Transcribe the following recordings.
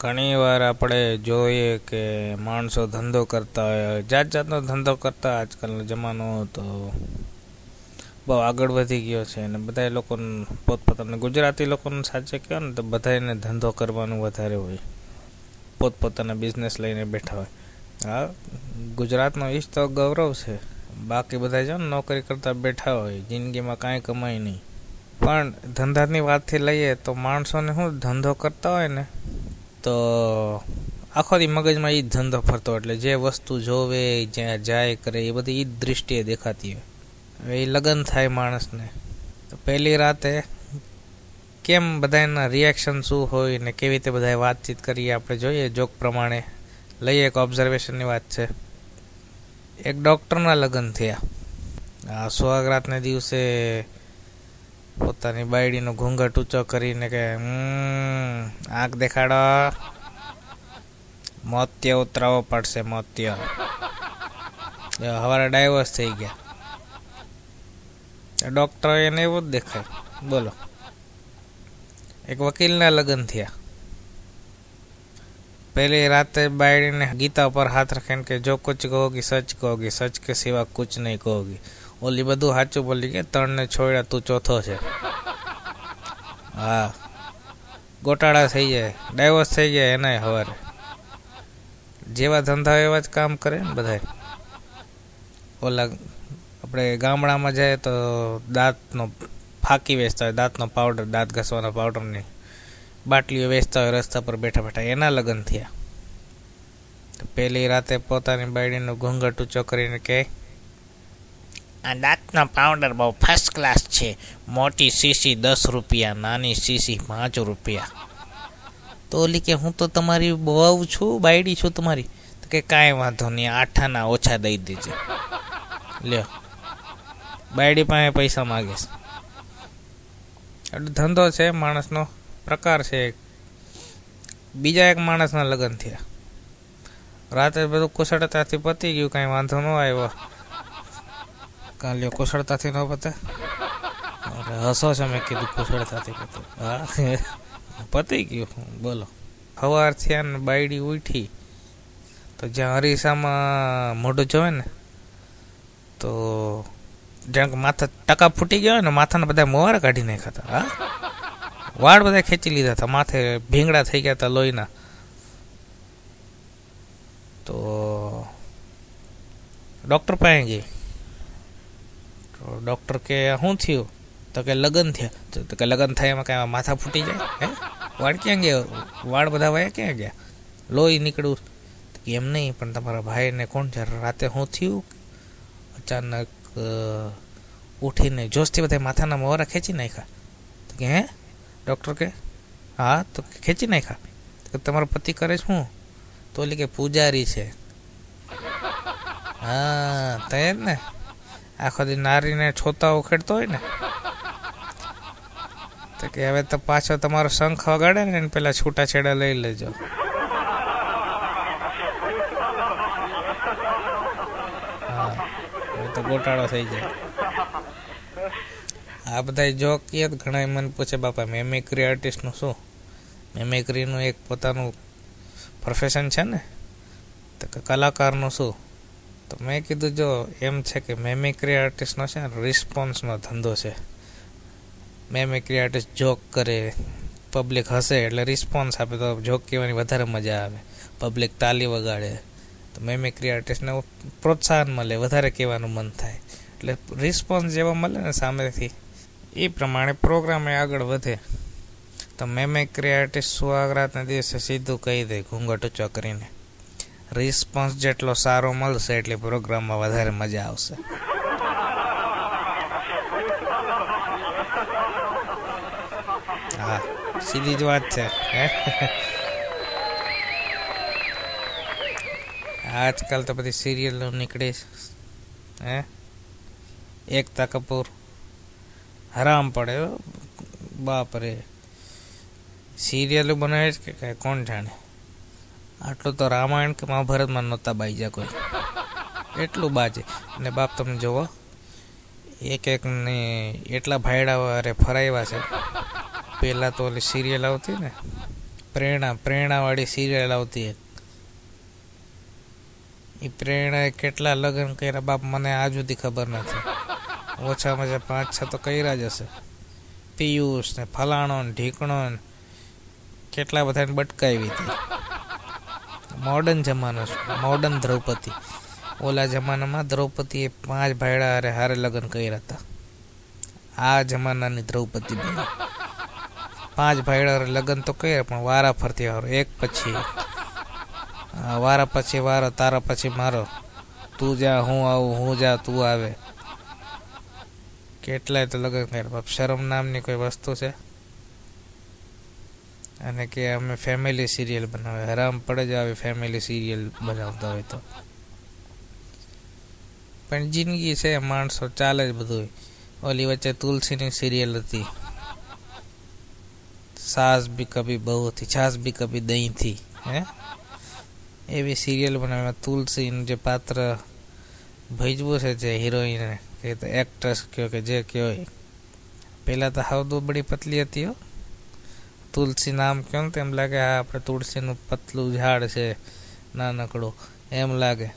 ઘણી વાર આપણે જોઈએ કે માણસો ધંધો કરતા હોય, જાત જાતનો ધંધો કરતા. આજકાલનો જમાનો તો બહુ આગળ વધી ગયો છે અને બધા લોકો પોતપોતાના ગુજરાતી લોકોને સાચે કહો ને તો બધાને ધંધો કરવાનું વધારે હોય, પોતપોતાના બિઝનેસ લઈને બેઠા હોય. હા, ગુજરાતનો ઈ જ તો ગૌરવ છે. બાકી બધા જો નોકરી કરતા બેઠા હોય, જિંદગીમાં કાંઈ કમાય નહીં. પણ ધંધાની વાતથી લઈએ તો માણસોને શું ધંધો કરતા હોય ને તો આખો દી મગજમાં એ જ ધંધો ફરતો, એટલે જે વસ્તુ જોવે જ્યાં જાય કરે એ બધી એ જ દૃષ્ટિએ દેખાતી હોય. હવે એ લગ્ન થાય માણસને તો પહેલી રાતે કેમ બધાના રિએક્શન શું હોય ને કેવી રીતે બધા વાતચીત કરીએ આપણે જોઈએ. જોક પ્રમાણે લઈએ, એક ઓબ્ઝર્વેશનની વાત છે. એક ડૉક્ટરના લગ્ન થયા. આ સુહાગરાતને દિવસે પોતાની બાયડીનો ઘૂંઘટ ઊંચો કરીને કે આંખ દેખાડો, મોતિયો ઉતરાવો પડશે, મોતિયો. હવારે ડાયવર્સ થઈ ગયા. ડૉક્ટર એને એવું જ દેખાય. બોલો. એક વકીલના લગ્ન થયા. પહેલી રાતે બાયડીને ગીતા પર હાથ રાખીને કે જો કુછ કહોગી સચ કહોગી, સચ કે સિવા કુછ નહીં કહોગી. ઓલી બધું સાચું બોલી કે ત્રણને છોડ્યા તું ચોથો છે. હા, ગોટાળા થઈ જાય, ડાયવર્સ થઈ ગયા એનાય હવારે. જેવા ધંધા એવા જ કામ કરે ને બધાય. ઓલા આપણે ગામડામાં જાય તો દાંતનો ફાંકી વેચતા હોય, દાંતનો પાવડર, દાંત ઘસવાના પાવડરની બાટલીઓ વેચતા હોય રસ્તા પર બેઠા બેઠા. એના લગ્ન થયા. તો પહેલી રાતે પોતાની બાયડીનો ઘૂંઘટ ઊંચો કરીને કહે આ દાંતનો પાવડર બહુ ફર્સ્ટ ક્લાસ છે, મોટી શીશી 10 રૂપિયા, નાની શીશી 5 રૂપિયા. તો ઓલી કે હું તો તમારી બહુ છું, બાયડી છું તમારી. તો કે કાંઈ વાંધો નહીં, 8 આના ઓછા દઈ દેજે. લ્યો, બાયડી પાસે પૈસા માગે છે. એટલે ધંધો છે, માણસનો પ્રકાર છે. બીજા એક માણસના લગ્ન થયા. રાતે બધું કુશળતાથી પતી ગયું, કાંઈ વાંધો ન આવ્યો. કાલ્યો કુશળતાથી ન પતે? હસો છે, મેં કીધું કુશળતાથી પતે. હા, પતી ગયું. બોલો. સવાર થયા ને બાયડી ઉઠી તો જ્યાં અરીસામાં મોઢું જોવે ને તો જ્યાં માથા ટકા ફૂટી ગયા હોય ને, માથાના બધા મોવારા કાઢી નાખ્યા હતા. હા, વાળ બધા ખેંચી લીધા હતા, માથે ભીંગડા થઈ ગયા હતા લોહીના. તો ડૉક્ટર પાસે ગઈ. તો ડૉક્ટર કે શું થયું? તો કે લગ્ન થયા. તો કે લગ્ન થાય એમાં કાંઈ માથા ફૂટી જાય? હે, વાળ ક્યાં ગયા? વાળ બધા વયા ક્યાં ગયા? લોહી નીકળ્યું? એમ નહીં, પણ તમારા ભાઈને કોણ છે રાતે શું થયું? અચાનક ઉઠીને જોશથી બધા માથાના મોવારા ખેંચી નાખ્યા. તો કે હે? ડૉક્ટર કે હા. તો ખેંચી નાખ્યા. તો તમારો પતિ કરે શું? તો ઓલી કે પૂજારી છે. હા, તે જ ને, આખો દી નારીને છોતા ઉખેડતો હોય ને. તો કે હવે તો પાછો તમારો શંખ વગાડે ને પેલા છૂટાછેડા લઈ લેજો. હા, હવે તો ગોટાળો થઈ જાય. આ બધા જોક કહે તો ઘણા મને પૂછે બાપા મેમિક્રી આર્ટિસ્ટનું શું? મેમિક્રીનું એક પોતાનું પ્રોફેશન છે ને, તો કે કલાકારનું શું? તો મેં કીધું જો એમ છે કે મેમિક્રી આર્ટિસ્ટનો છે ને રિસ્પોન્સનો ધંધો છે. મેમિક્રી આર્ટિસ્ટ જોક કરે, પબ્લિક હસે એટલે રિસ્પોન્સ આપે તો જોક કહેવાની વધારે મજા આવે. પબ્લિક તાલી વગાડે તો મેમિક્રી આર્ટિસ્ટને પ્રોત્સાહન મળે, વધારે કહેવાનું મન થાય. એટલે રિસ્પોન્સ જેવો મળે ને સામેથી, એ પ્રમાણે પ્રોગ્રામ આગળ વધે. તો મેમિક્રી આર્ટિસ્ટ સુહાગરાતના દિવસે સીધું કહી દે ઘૂંઘટ ઊંચો કરીને, રિસ્પોન્સ જેટલો સારો મળશે એટલે પ્રોગ્રામમાં વધારે મજા આવશે. હા, સીધી જ વાત છે. આજકાલ તો બધી સિરિયલો નીકળી હે. એકતા કપૂર હરામ પડે બાપરે. સિરિયલો બનાવે છે કે કાંઈ કોણ જાણે. આટલું તો રામાયણ કે મહાભારતમાં નહોતા બાઈજા કોઈ, એટલું બાજે. અને બાપ તમે જુઓ, એક એકને એટલા ભાયડા વારે ફરાવ્યા છે. પહેલાં તો ઓલી સિરિયલ આવતી ને પ્રેરણાવાળી સિરિયલ આવતી એક. એ પ્રેરણાએ કેટલા લગ્ન કર્યા બાપ મને આજ સુધી ખબર નથી. ઓછામાં ઓછા 5-6 તો કર્યા જ હશે. પિયુષ ને ફલાણો ને ઢીકણો ને કેટલા બધાને બટકાવી હતી. મોડર્ન જમાનો છે, મોડર્ન દ્રૌપદી. ઓલા જમાનામાં દ્રૌપદીએ 5 ભાઈડા હારે લગ્ન કર્યા હતા. આ જમાનાની દ્રૌપદી બેન 5 ભાઈડા લગ્ન તો કર્યા, પણ વારા ફરતી વારો, એક પછી વારા પછી વારો, તારા પછી મારો, તું જા હું આવું, હું જા તું આવે. કેટલાય તો લગ્ન કર્યા બાપ. શરમ નામની કોઈ વસ્તુ છે? અને કે અમે ફેમિલી સિરિયલ બનાવે, હરામ પડે જ આવી ફેમિલી સિરિયલ બનાવતા હોય તો. પણ જિંદગી છે, માણસો ચાલે જ બધું. ઓલી વચ્ચે તુલસીની સિરિયલ હતી, સાસ ભી કભી બહુ થી, છાસ ભી કભી દહીં થી. એવી સિરિયલ બનાવે. તુલસીનું જે પાત્ર ભજવું છે, જે હિરોઈન કે એક્ટ્રેસ કયો કે જે કયો, પેલા તો હાવ બડી પતલી હતી હો. તુલસી નામ કયો ને તો એમ લાગે હા આપણે તુલસીનું પતલું ઝાડ છે નાનકડું એમ લાગે.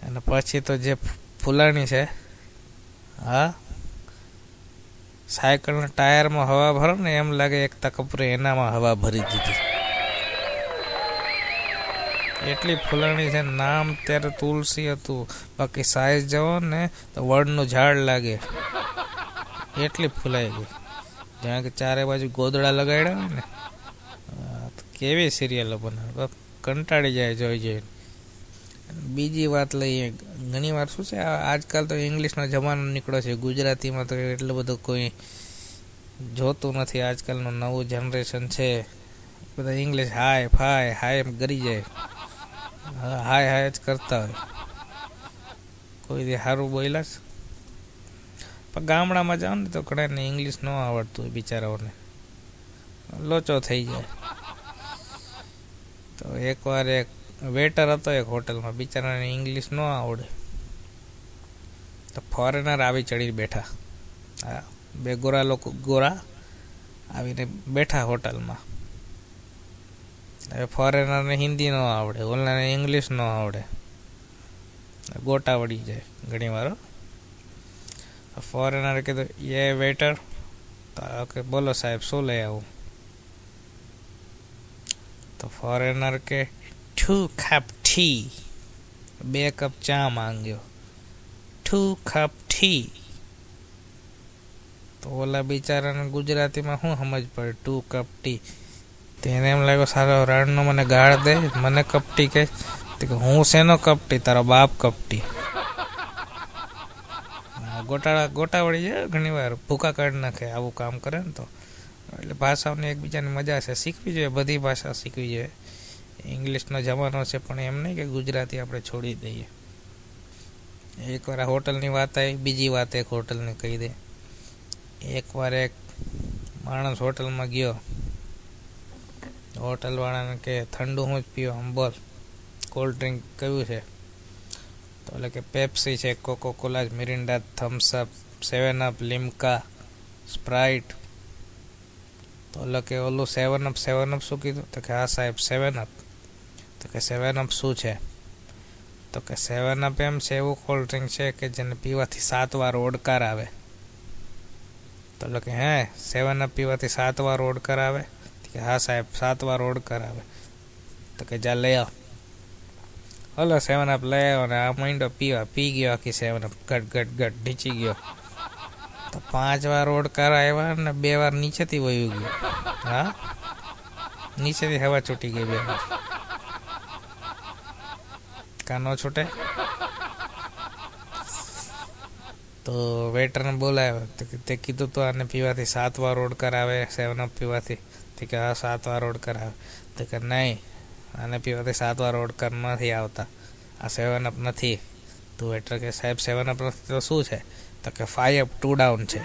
અને પછી તો જે ફૂલાણી છે, હા, સાયકલના ટાયરમાં હવા ભરો ને એમ લાગે એક તકપરે એનામાં હવા ભરી દીધી. એટલી ફૂલાણી છે. નામ ત્યારે તુલસી હતું, બાકી સાઈઝ જવો ને તો વડનું ઝાડ લાગે, એટલી ફૂલાઈ ગઈ. જ્યાં કે ચારે બાજુ ગોદડા લગાડ્યા હોય ને. કેવી સિરિયલો બનાવે, કંટાળી જાય જોઈ જોઈને. બીજી વાત લઈએ, ઘણી વાર શું છે, આજકાલ તો ઇંગ્લિશનો જમાનો નીકળ્યો છે. ગુજરાતીમાં તો એટલું બધું કોઈ જોતું નથી. આજકાલનું નવું જનરેશન છે, બધા ઇંગ્લિશ હાય ફાય હાય એમ કરી જાય, હાય હાય જ કરતા હોય. કોઈ દી સારું બોલ્યા છે? પણ ગામડામાં જાઓ ને તો ઘણાને ઇંગ્લિશ ન આવડતું હોય, બિચારાઓને લોચો થઈ જાય. તો એકવાર એક વેટર હતો એક હોટલમાં, બિચારાને ઇંગ્લિશ ન આવડે, તો ફોરેનર આવી ચડી બેઠા. હા, 2 ગોરા લોકો ગોરા આવીને બેઠા હોટલમાં. હવે ફોરેનરને હિન્દી ન આવડે, ઓલાને ઇંગ્લિશ ન આવડે, ગોટા વળી જાય ઘણી વાર. ફોરેનરે કીધું યે વેટર, તો બોલો સાહેબ શું લઈ આવું? તો ફોરેનર કે 2 કપ ટી, 2 કપ ચા માંગ્યો, 2 કપ ટી. તો ઓલા બિચારાને ગુજરાતીમાં શું સમજ પડે 2 કપ ટી? તેને એમ લાગ્યો સારો રાણનો મને ગાળ દે, મને કપટી કે હું શેનો કપટી, તારો બાપ કપટી. ગોટા વળી જાય ઘણી વાર, ભૂકા કાઢી નાખે આવું કામ કરે ને તો. એટલે ભાષાઓની એકબીજાની મજા છે, શીખવી જોઈએ, બધી ભાષા શીખવી જોઈએ. ઇંગ્લિશનો જમાનો છે, પણ એમ નહીં કે ગુજરાતી આપણે છોડી દઈએ. એકવાર આ હોટલની વાત આવી, બીજી વાત એક હોટલની કહી દે. એકવાર એક માણસ હોટલમાં ગયો, હોટલવાળાને કે ઠંડુ હું જ પીવો, આમ બોલ કોલ્ડ ડ્રિંક કયું છે? તો એટલે કે પેપ્સી છે, Coca Cola, Mirinda, Thums Up, 7 up, Limca, Sprite. તો એટલે કે ઓલું 7 અપ શું કીધું? તો કે હા સાહેબ 7 અપ. તો કે 7 અપ શું છે? તો કે 7 અપ એમ છે, એવું કોલ્ડ ડ્રિંક છે કે જેને પીવાથી 7 વાર ઓડકાર આવે. તો એટલે કે હે 7 અપ પીવાથી 7 વાર ઓડકાર આવે? કે હા સાહેબ 7 વાર ઓડકાર આવે. તો કે જા લઈ આવ. હલો 7 અપ લઈ આવ્યો ને આ માંડો પીવા, પી ગયો આખી 7 અપ, ગટ ગટ ગટ ઢીચી ગયો. તો 5 વાર ઓડકાર આવ્યા ને 2 વાર નીચેથી વયું ગયું. હા, નીચેથી હવા છૂટી ગઈ 2 વાર. કાનો છૂટે? તો વેટરને બોલાવ્યો, તે કીધું તો આને પીવાથી 7 વાર ઓડકાર આવે, 7 અપ પીવાથી. તો કે હા 7 વાર ઓડકાર આવે. તો કે નહીં, આને પીવાથી 7 વાર ઓડકાર નથી આવતા, આ 7 અપ નથી. તો વેટર કે સાહેબ 7 અપ નથી તો શું છે? તો કે 5 અપ 2 ડાઉન છે.